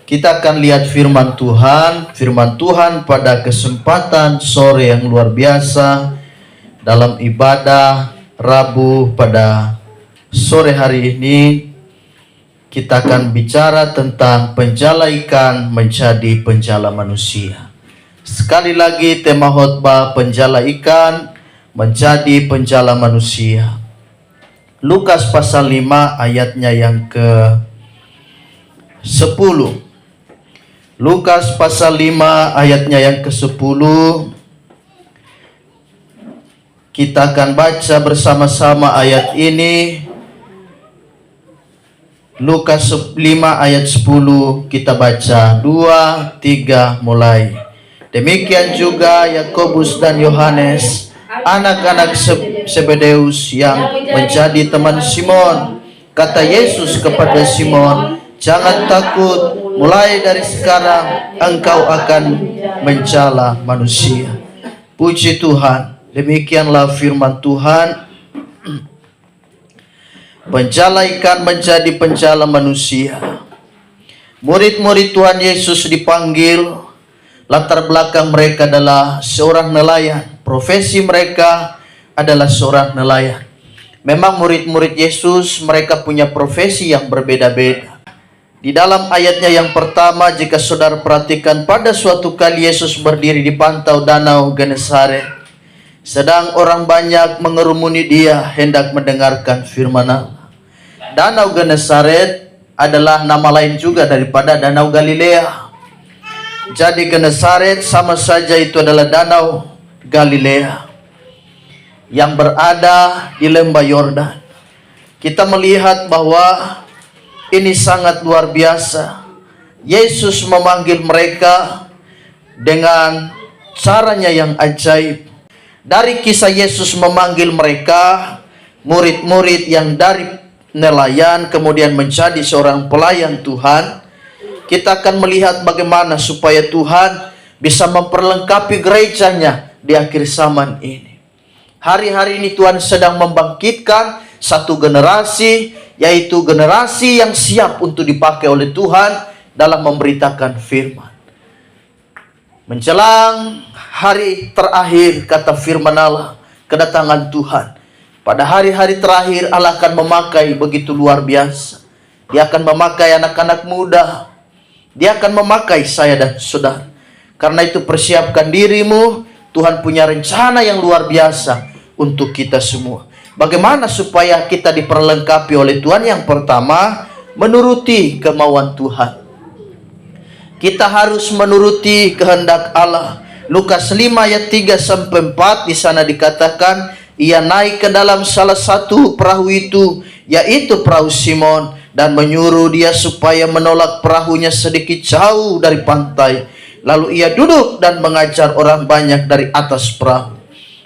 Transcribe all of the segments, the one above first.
Kita akan lihat firman Tuhan pada kesempatan sore yang luar biasa dalam ibadah Rabu pada sore hari ini. Kita akan bicara tentang penjala ikan menjadi penjala manusia. Sekali lagi tema khotbah penjala ikan menjadi penjala manusia. Lukas pasal 5 ayatnya yang ke-10. Lukas pasal 5 ayatnya yang ke-10. Kita akan baca bersama-sama ayat ini. Lukas 5 ayat 10, kita baca 2, 3 mulai. Demikian juga Yakobus dan Yohanes, anak-anak Zebedeus yang menjadi teman Simon. Kata Yesus kepada Simon, "Jangan takut, mulai dari sekarang engkau akan menjala manusia." Puji Tuhan, demikianlah firman Tuhan. Penjala ikan menjadi penjala manusia. Murid-murid Tuhan Yesus dipanggil. Latar belakang mereka adalah seorang nelayan. Profesi mereka adalah seorang nelayan. Memang murid-murid Yesus mereka punya profesi yang berbeda-beda. Di dalam ayatnya yang pertama, jika saudara perhatikan, pada suatu kali Yesus berdiri di pantau danau Genesaret. Sedang orang banyak mengerumuni dia hendak mendengarkan firman Allah. Danau Genesaret adalah nama lain juga daripada Danau Galilea. Jadi Genesaret sama saja itu adalah Danau Galilea yang berada di lembah Yordan. Kita melihat bahwa ini sangat luar biasa. Yesus memanggil mereka dengan caranya yang ajaib. Dari kisah Yesus memanggil mereka, murid-murid yang dari nelayan kemudian menjadi seorang pelayan Tuhan, kita akan melihat bagaimana supaya Tuhan bisa memperlengkapi gerejanya di akhir zaman ini. Hari-hari ini Tuhan sedang membangkitkan satu generasi, yaitu generasi yang siap untuk dipakai oleh Tuhan dalam memberitakan firman. Menjelang hari terakhir, kata firman Allah, kedatangan Tuhan. Pada hari-hari terakhir Allah akan memakai begitu luar biasa. Dia akan memakai anak-anak muda. Dia akan memakai saya dan saudara. Karena itu persiapkan dirimu. Tuhan punya rencana yang luar biasa untuk kita semua. Bagaimana supaya kita diperlengkapi oleh Tuhan? Yang pertama, menuruti kemauan Tuhan. Kita harus menuruti kehendak Allah. Lukas 5 ayat 3-4 di sana dikatakan, ia naik ke dalam salah satu perahu itu, yaitu perahu Simon, dan menyuruh dia supaya menolak perahunya sedikit jauh dari pantai. Lalu ia duduk dan mengajar orang banyak dari atas perahu.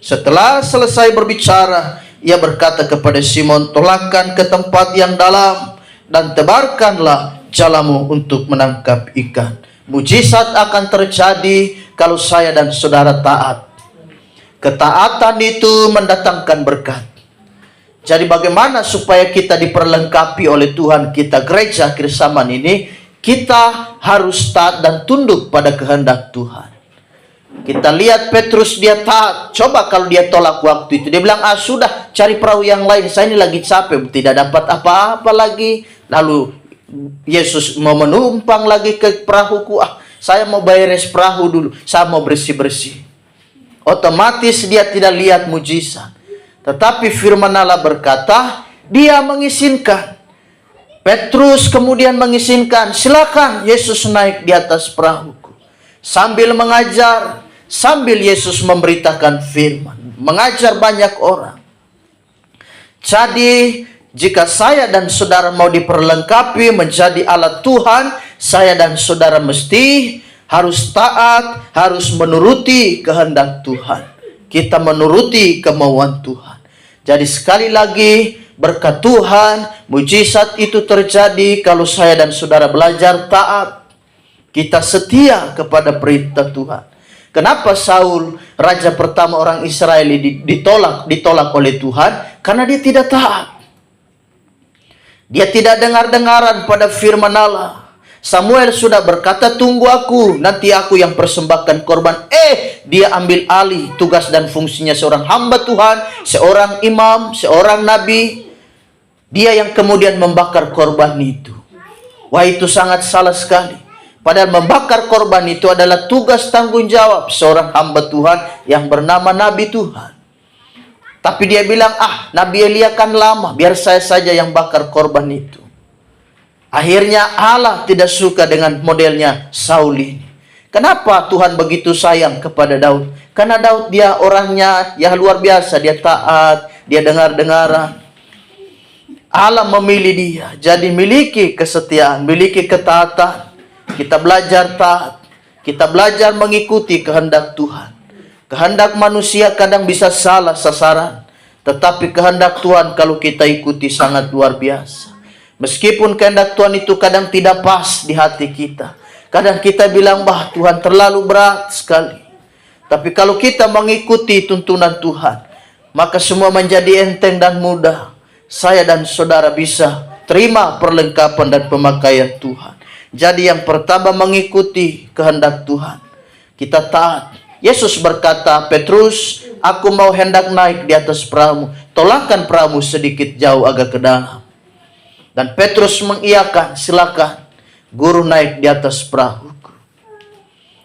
Setelah selesai berbicara, ia berkata kepada Simon, "Tolakkan ke tempat yang dalam dan tebarkanlah jalamu untuk menangkap ikan." Mujizat akan terjadi kalau saya dan saudara taat. Ketaatan itu mendatangkan berkat. Jadi bagaimana supaya kita diperlengkapi oleh Tuhan kita gereja akhir zaman ini? Kita harus taat dan tunduk pada kehendak Tuhan. Kita lihat Petrus, dia taat. Coba kalau dia tolak waktu itu, dia bilang, sudah cari perahu yang lain, saya ini lagi capek, tidak dapat apa-apa lagi. Lalu Yesus mau menumpang lagi ke perahuku, saya mau beres perahu dulu, saya mau bersih-bersih. Otomatis dia tidak lihat mujizat. Tetapi firman Allah berkata, dia mengizinkan. Petrus kemudian mengizinkan, silakan Yesus naik di atas perahuku. Sambil mengajar, sambil Yesus memberitakan firman, mengajar banyak orang. Jadi jika saya dan saudara mau diperlengkapi menjadi alat Tuhan, saya dan saudara mesti harus taat, harus menuruti kehendak Tuhan. Kita menuruti kemauan Tuhan. Jadi sekali lagi, berkat Tuhan, mujizat itu terjadi kalau saya dan saudara belajar taat. Kita setia kepada perintah Tuhan. Kenapa Saul, raja pertama orang Israel, ditolak oleh Tuhan? Karena dia tidak taat. Dia tidak dengar-dengaran pada firman Allah. Samuel sudah berkata, tunggu aku, nanti aku yang persembahkan korban. Dia ambil alih tugas dan fungsinya seorang hamba Tuhan, seorang imam, seorang nabi. Dia yang kemudian membakar korban itu. Wah, itu sangat salah sekali. Padahal membakar korban itu adalah tugas tanggung jawab seorang hamba Tuhan yang bernama Nabi Tuhan. Tapi dia bilang, Nabi Elia kan lama, biar saya saja yang bakar korban itu. Akhirnya Allah tidak suka dengan modelnya Saul ini. Kenapa Tuhan begitu sayang kepada Daud? Karena Daud dia orangnya ya luar biasa, dia taat, dia dengar-dengaran. Allah memilih dia, jadi miliki kesetiaan, miliki ketaatan. Kita belajar taat, kita belajar mengikuti kehendak Tuhan. Kehendak manusia kadang bisa salah sasaran, tetapi kehendak Tuhan kalau kita ikuti sangat luar biasa. Meskipun kehendak Tuhan itu kadang tidak pas di hati kita. Kadang kita bilang, Tuhan terlalu berat sekali. Tapi kalau kita mengikuti tuntunan Tuhan, maka semua menjadi enteng dan mudah. Saya dan saudara bisa terima perlengkapan dan pemakaian Tuhan. Jadi yang pertama mengikuti kehendak Tuhan. Kita taat. Yesus berkata, Petrus, aku mau hendak naik di atas perahu. Tolakkan perahu sedikit jauh agak ke dalam. Dan Petrus mengiyakan, silakan guru naik di atas perahu.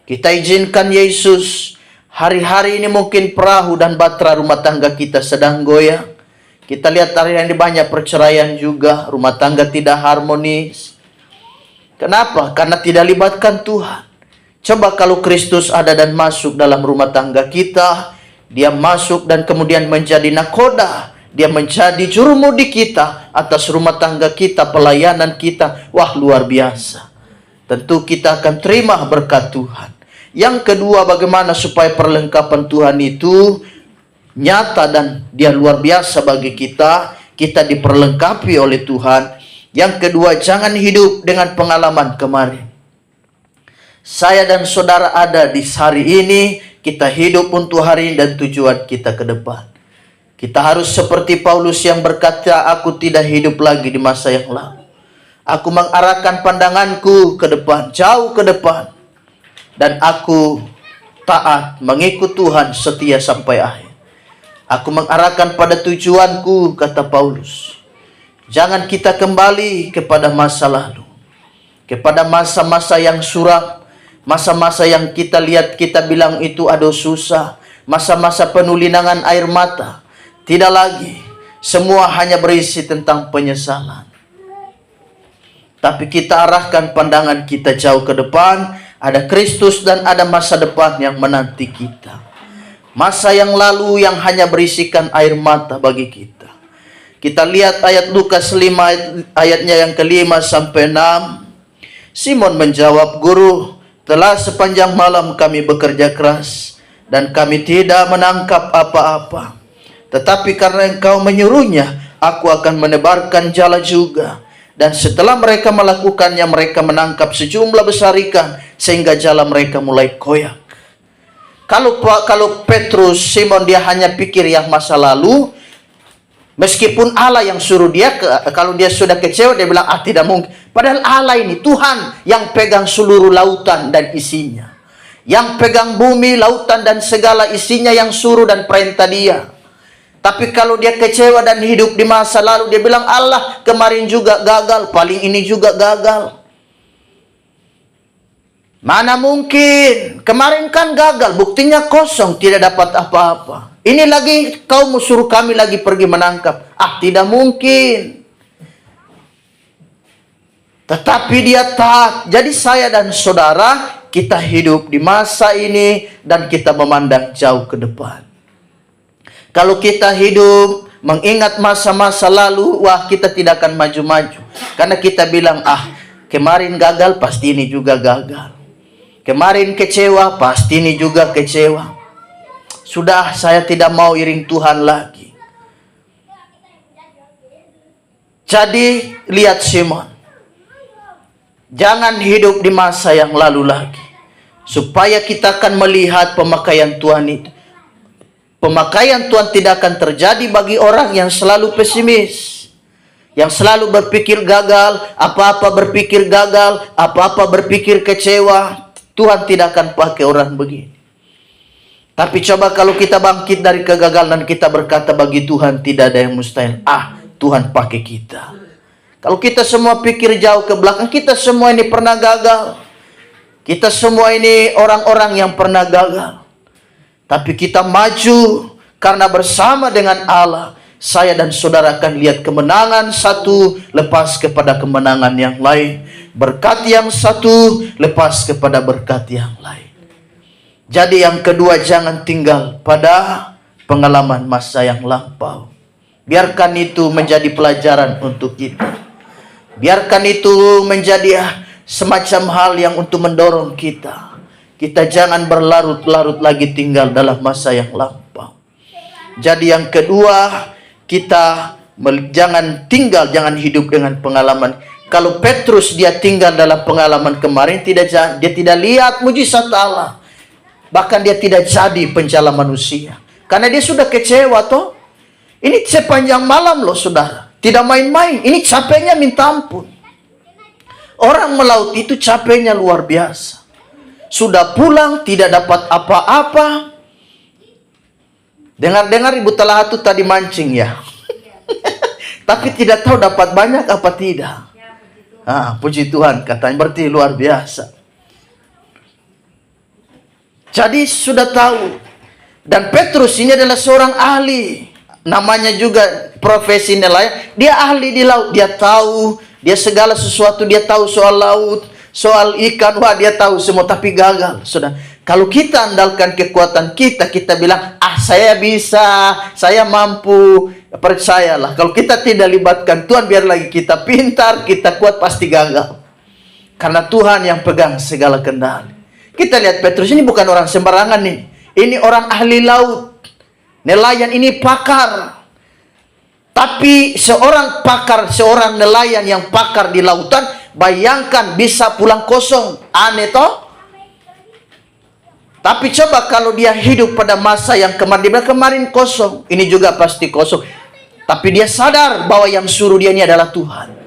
Kita izinkan Yesus. Hari-hari ini mungkin perahu dan bahtera rumah tangga kita sedang goyang. Kita lihat hari ini banyak perceraian juga. Rumah tangga tidak harmonis. Kenapa? Karena tidak libatkan Tuhan. Coba kalau Kristus ada dan masuk dalam rumah tangga kita. Dia masuk dan kemudian menjadi nakoda. Dia menjadi jurumudi kita atas rumah tangga kita, pelayanan kita. Wah, luar biasa. Tentu kita akan terima berkat Tuhan. Yang kedua, bagaimana supaya perlengkapan Tuhan itu nyata dan dia luar biasa bagi kita. Kita diperlengkapi oleh Tuhan. Yang kedua, jangan hidup dengan pengalaman kemarin. Saya dan saudara ada di hari ini. Kita hidup untuk hari ini dan tujuan kita ke depan. Kita harus seperti Paulus yang berkata, aku tidak hidup lagi di masa yang lalu. Aku mengarahkan pandanganku ke depan, jauh ke depan. Dan aku taat, mengikut Tuhan setia sampai akhir. Aku mengarahkan pada tujuanku, kata Paulus. Jangan kita kembali kepada masa lalu. Kepada masa-masa yang suram. Masa-masa yang kita lihat, kita bilang itu aduh susah. Masa-masa penuh linangan air mata. Tidak lagi. Semua hanya berisi tentang penyesalan. Tapi kita arahkan pandangan kita jauh ke depan. Ada Kristus dan ada masa depan yang menanti kita. Masa yang lalu yang hanya berisikan air mata bagi kita. Kita lihat ayat Lukas 5 ayatnya yang ke-5 sampai 6. Simon menjawab, Guru, telah sepanjang malam kami bekerja keras. Dan kami tidak menangkap apa-apa. Tetapi karena Engkau menyuruhnya, aku akan menebarkan jala juga. Dan setelah mereka melakukannya, mereka menangkap sejumlah besar ikan, sehingga jala mereka mulai koyak. Kalau Petrus, Simon dia hanya pikir yang masa lalu, meskipun Allah yang suruh dia, kalau dia sudah kecewa, dia bilang, tidak mungkin. Padahal Allah ini, Tuhan yang pegang seluruh lautan dan isinya. Yang pegang bumi, lautan dan segala isinya yang suruh dan perintah dia. Tapi kalau dia kecewa dan hidup di masa lalu, dia bilang, Allah kemarin juga gagal, paling ini juga gagal. Mana mungkin, kemarin kan gagal, buktinya kosong, tidak dapat apa-apa. Ini lagi kau suruh kami lagi pergi menangkap. Tidak mungkin. Tetapi dia taat. Jadi saya dan saudara, kita hidup di masa ini dan kita memandang jauh ke depan. Kalau kita hidup mengingat masa-masa lalu, wah kita tidak akan maju-maju. Karena kita bilang, kemarin gagal, pasti ini juga gagal. Kemarin kecewa, pasti ini juga kecewa. Sudah, saya tidak mau iring Tuhan lagi. Jadi, lihat Simon. Jangan hidup di masa yang lalu lagi. Supaya kita akan melihat pemakaian Tuhan itu. Pemakaian Tuhan tidak akan terjadi bagi orang yang selalu pesimis. Yang selalu berpikir gagal, apa-apa berpikir gagal, apa-apa berpikir kecewa. Tuhan tidak akan pakai orang begini. Tapi coba kalau kita bangkit dari kegagalan, kita berkata bagi Tuhan tidak ada yang mustahil. Tuhan pakai kita. Kalau kita semua pikir jauh ke belakang, kita semua ini pernah gagal. Kita semua ini orang-orang yang pernah gagal. Tapi kita maju karena bersama dengan Allah, saya dan saudara akan lihat kemenangan satu lepas kepada kemenangan yang lain. Berkat yang satu lepas kepada berkat yang lain. Jadi yang kedua, jangan tinggal pada pengalaman masa yang lampau. Biarkan itu menjadi pelajaran untuk kita. Biarkan itu menjadi semacam hal yang untuk mendorong kita. Kita jangan berlarut-larut lagi tinggal dalam masa yang lampau. Jadi yang kedua, kita jangan hidup dengan pengalaman. Kalau Petrus dia tinggal dalam pengalaman kemarin, dia tidak lihat mujizat Allah. Bahkan dia tidak jadi penjala manusia. Karena dia sudah kecewa toh. Ini sepanjang malam loh saudara. Tidak main-main. Ini capeknya minta ampun. Orang melaut itu capeknya luar biasa. Sudah pulang tidak dapat apa-apa. Dengar-dengar Ibu Talahatu tadi mancing ya. Tapi tidak tahu dapat banyak apa tidak. Puji Tuhan katanya, berarti luar biasa. Jadi sudah tahu. Dan Petrus ini adalah seorang ahli. Namanya juga profesi nelayan. Dia ahli di laut. Dia tahu. Dia segala sesuatu. Dia tahu soal laut. Soal ikan. Wah, dia tahu semua. Tapi gagal. Sudah. Kalau kita andalkan kekuatan kita. Kita bilang, saya bisa. Saya mampu. Percayalah. Kalau kita tidak libatkan Tuhan, biar lagi kita pintar. Kita kuat, pasti gagal. Karena Tuhan yang pegang segala kendali. Kita lihat Petrus ini bukan orang sembarangan nih. Ini orang ahli laut. Nelayan ini pakar. Tapi seorang nelayan yang pakar di lautan, bayangkan bisa pulang kosong. Aneh toh? Tapi coba kalau dia hidup pada masa yang kemarin kosong. Ini juga pasti kosong. Tapi dia sadar bahwa yang suruh dia ini adalah Tuhan.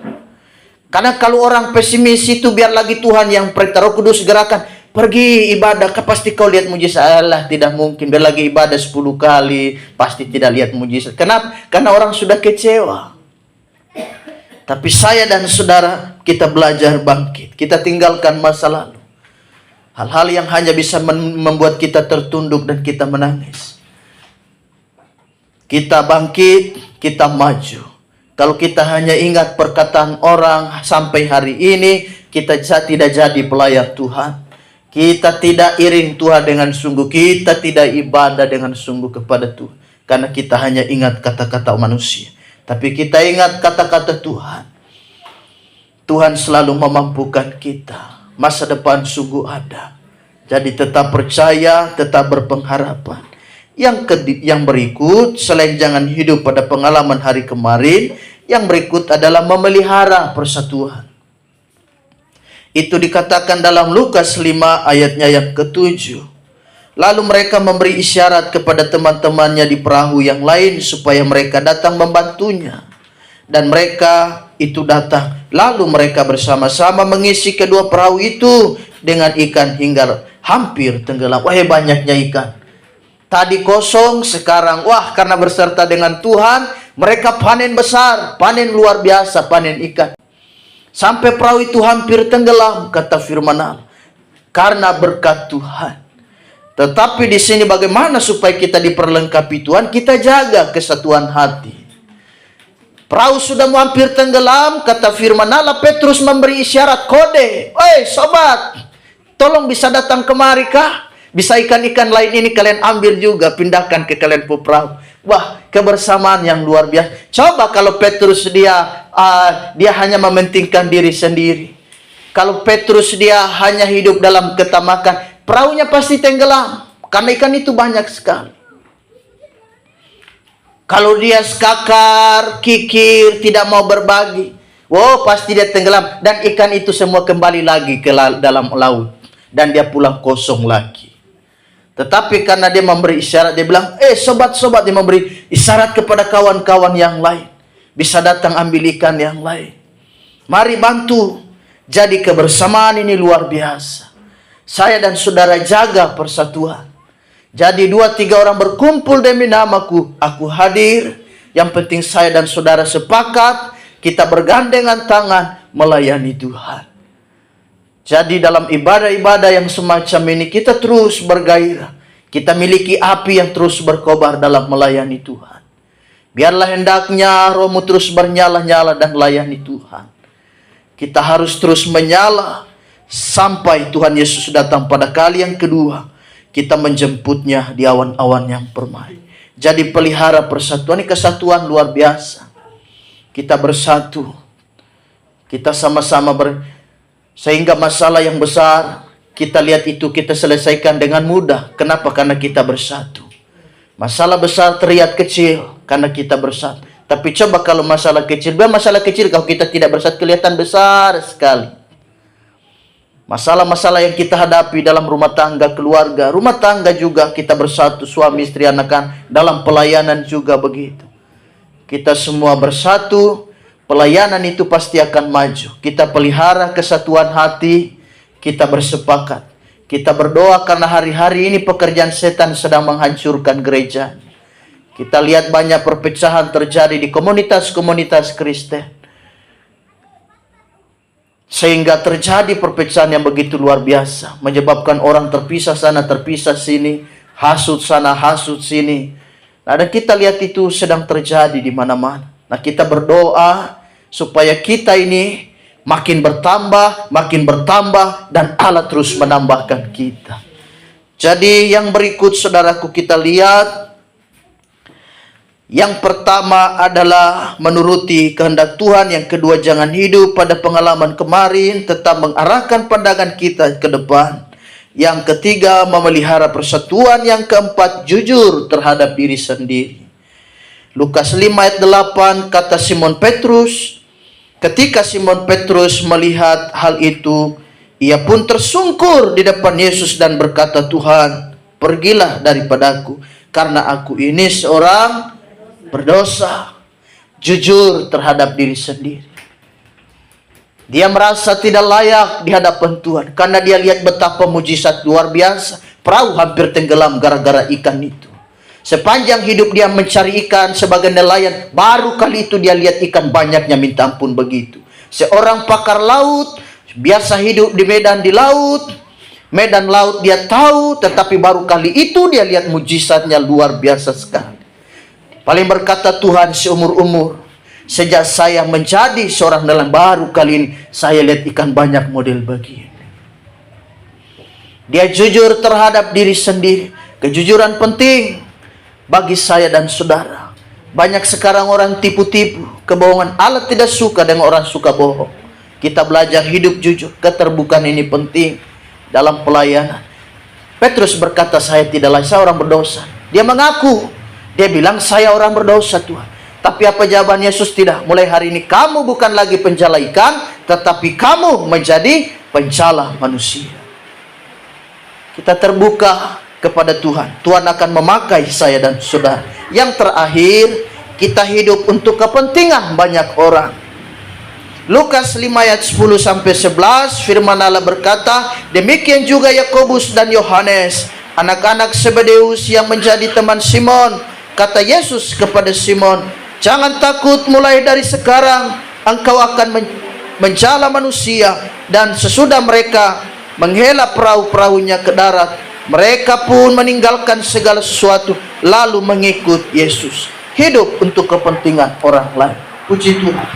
Karena kalau orang pesimis itu, biar lagi Tuhan yang perintah, Roh Kudus gerakan. Pergi ibadah, pasti kau lihat mujizat. Allah, tidak mungkin. Biar lagi ibadah 10 kali, pasti tidak lihat mujizat. Kenapa? Karena orang sudah kecewa. Tapi saya dan saudara, kita belajar bangkit. Kita tinggalkan masa lalu. Hal-hal yang hanya bisa membuat kita tertunduk dan kita menangis. Kita bangkit, kita maju. Kalau kita hanya ingat perkataan orang sampai hari ini, kita tidak jadi pelayan Tuhan. Kita tidak iring Tuhan dengan sungguh. Kita tidak ibadah dengan sungguh kepada Tuhan. Karena kita hanya ingat kata-kata manusia. Tapi kita ingat kata-kata Tuhan. Tuhan selalu memampukan kita. Masa depan sungguh ada. Jadi tetap percaya, tetap berpengharapan. Yang berikut, selain jangan hidup pada pengalaman hari kemarin, yang berikut adalah memelihara persatuan. Itu dikatakan dalam Lukas 5 ayatnya yang ke-7. Lalu mereka memberi isyarat kepada teman-temannya di perahu yang lain supaya mereka datang membantunya. Dan mereka itu datang. Lalu mereka bersama-sama mengisi kedua perahu itu dengan ikan hingga hampir tenggelam. Wah, banyaknya ikan. Tadi kosong, sekarang karena berserta dengan Tuhan, mereka panen besar, panen luar biasa, panen ikan. Sampai perahu itu hampir tenggelam, kata firman Allah. Karena berkat Tuhan. Tetapi di sini bagaimana supaya kita diperlengkapi Tuhan? Kita jaga kesatuan hati. Perahu sudah hampir tenggelam, kata firman Allah. Petrus memberi isyarat kode. Sobat, tolong bisa datang kemari kah? Bisa ikan-ikan lain ini kalian ambil juga, pindahkan ke kalian perahu. Wah, kebersamaan yang luar biasa. Coba kalau Petrus dia hanya mementingkan diri sendiri. Kalau Petrus dia hanya hidup dalam ketamakan, perahunya pasti tenggelam. Karena ikan itu banyak sekali. Kalau dia skakar, kikir, tidak mau berbagi, pasti dia tenggelam. Dan ikan itu semua kembali lagi ke dalam laut. Dan dia pulang kosong lagi. Tetapi karena dia memberi isyarat, dia bilang, sobat-sobat, dia memberi isyarat kepada kawan-kawan yang lain. bisa datang ambil ikan yang lain. Mari bantu. Jadi kebersamaan ini luar biasa. Saya dan saudara jaga persatuan. Jadi 2-3 orang berkumpul demi namaku, aku hadir. Yang penting saya dan saudara sepakat, kita bergandengan tangan melayani Tuhan. Jadi dalam ibadah-ibadah yang semacam ini kita terus bergairah. Kita miliki api yang terus berkobar dalam melayani Tuhan. Biarlah hendaknya rohmu terus bernyala-nyala dan layani Tuhan. Kita harus terus menyala sampai Tuhan Yesus datang pada kali yang kedua. Kita menjemputnya di awan-awan yang permai. Jadi pelihara persatuan, ini kesatuan luar biasa. Kita bersatu. Kita sama-sama sehingga masalah yang besar, kita lihat itu kita selesaikan dengan mudah. Kenapa? Karena kita bersatu. Masalah besar terlihat kecil karena kita bersatu. Tapi coba kalau masalah kecil, kalau kita tidak bersatu kelihatan besar sekali. Masalah-masalah yang kita hadapi dalam rumah tangga, keluarga, rumah tangga juga kita bersatu, suami, istri, anak-anak, dalam pelayanan juga begitu. Kita semua bersatu, pelayanan itu pasti akan maju. Kita pelihara kesatuan hati, kita bersepakat. Kita berdoa karena hari-hari ini pekerjaan setan sedang menghancurkan gereja. Kita lihat banyak perpecahan terjadi di komunitas-komunitas Kristen. Sehingga terjadi perpecahan yang begitu luar biasa. Menyebabkan orang terpisah sana, terpisah sini. Hasut sana, hasut sini. Nah, dan kita lihat itu sedang terjadi di mana-mana. Nah, kita berdoa supaya kita ini makin bertambah, dan Allah terus menambahkan kita. Jadi yang berikut saudaraku kita lihat. Yang pertama adalah menuruti kehendak Tuhan. Yang kedua, jangan hidup pada pengalaman kemarin, tetap mengarahkan pandangan kita ke depan. Yang ketiga, memelihara persatuan. Yang keempat, jujur terhadap diri sendiri. Lukas 5 ayat 8, kata Simon Petrus, ketika Simon Petrus melihat hal itu, ia pun tersungkur di depan Yesus dan berkata, Tuhan, pergilah daripadaku, karena aku ini seorang berdosa. Jujur terhadap diri sendiri. Dia merasa tidak layak di hadapan Tuhan karena dia lihat betapa mujizat luar biasa. Perahu hampir tenggelam gara-gara ikan itu. Sepanjang hidup dia mencari ikan sebagai nelayan, baru kali itu dia lihat ikan banyaknya, minta ampun begitu. Seorang pakar laut, biasa hidup di medan laut dia tahu, tetapi baru kali itu dia lihat mujizatnya luar biasa sekali. Paling berkata, Tuhan, seumur-umur, sejak saya menjadi seorang nelayan, baru kali ini saya lihat ikan banyak model begini. Dia jujur terhadap diri sendiri. Kejujuran penting bagi saya dan saudara. Banyak sekarang orang tipu-tipu, kebohongan. Allah tidak suka dengan orang suka bohong. Kita belajar hidup jujur. Keterbukaan ini penting dalam pelayanan. Petrus berkata, saya tidak layak, saya orang berdosa. Dia mengaku. Dia bilang, saya orang berdosa Tuhan. Tapi apa jawaban Yesus? Tidak. Mulai hari ini kamu bukan lagi penjala ikan, tetapi kamu menjadi penjala manusia. Kita terbuka kepada Tuhan. Tuhan akan memakai saya dan saudara. Yang terakhir, kita hidup untuk kepentingan banyak orang. Lukas 5 ayat 10-11, firman Allah berkata, demikian juga Yakobus dan Yohanes, anak-anak Zebedeus yang menjadi teman Simon. Kata Yesus kepada Simon, jangan takut, mulai dari sekarang engkau akan menjala manusia. Dan sesudah mereka menghela perahu-perahunya ke darat, mereka pun meninggalkan segala sesuatu lalu mengikut Yesus. Hidup untuk kepentingan orang lain. Puji Tuhan.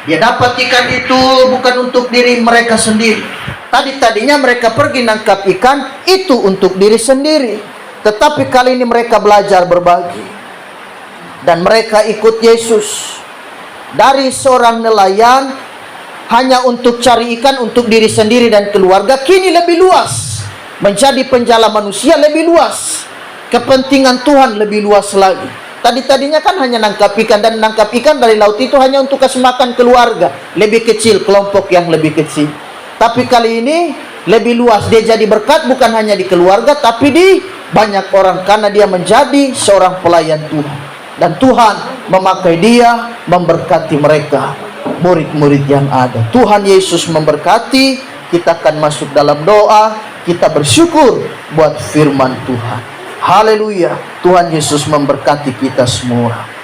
Dia dapat ikan itu bukan untuk diri mereka sendiri. Tadinya mereka pergi nangkap ikan itu untuk diri sendiri. Tetapi kali ini mereka belajar berbagi. Dan mereka ikut Yesus. Dari seorang nelayan hanya untuk cari ikan untuk diri sendiri dan keluarga, kini lebih luas. Menjadi penjala manusia lebih luas. Kepentingan Tuhan lebih luas lagi. Tadinya kan hanya nangkap ikan, dan nangkap ikan dari laut itu hanya untuk kasih makan keluarga. Lebih kecil, kelompok yang lebih kecil. Tapi kali ini lebih luas. Dia jadi berkat bukan hanya di keluarga, tapi di banyak orang, karena dia menjadi seorang pelayan Tuhan. dan Tuhan memakai dia memberkati mereka, murid-murid yang ada. Tuhan Yesus memberkati. Kita akan masuk dalam doa. Kita bersyukur buat firman Tuhan. Haleluya. Tuhan Yesus memberkati kita semua.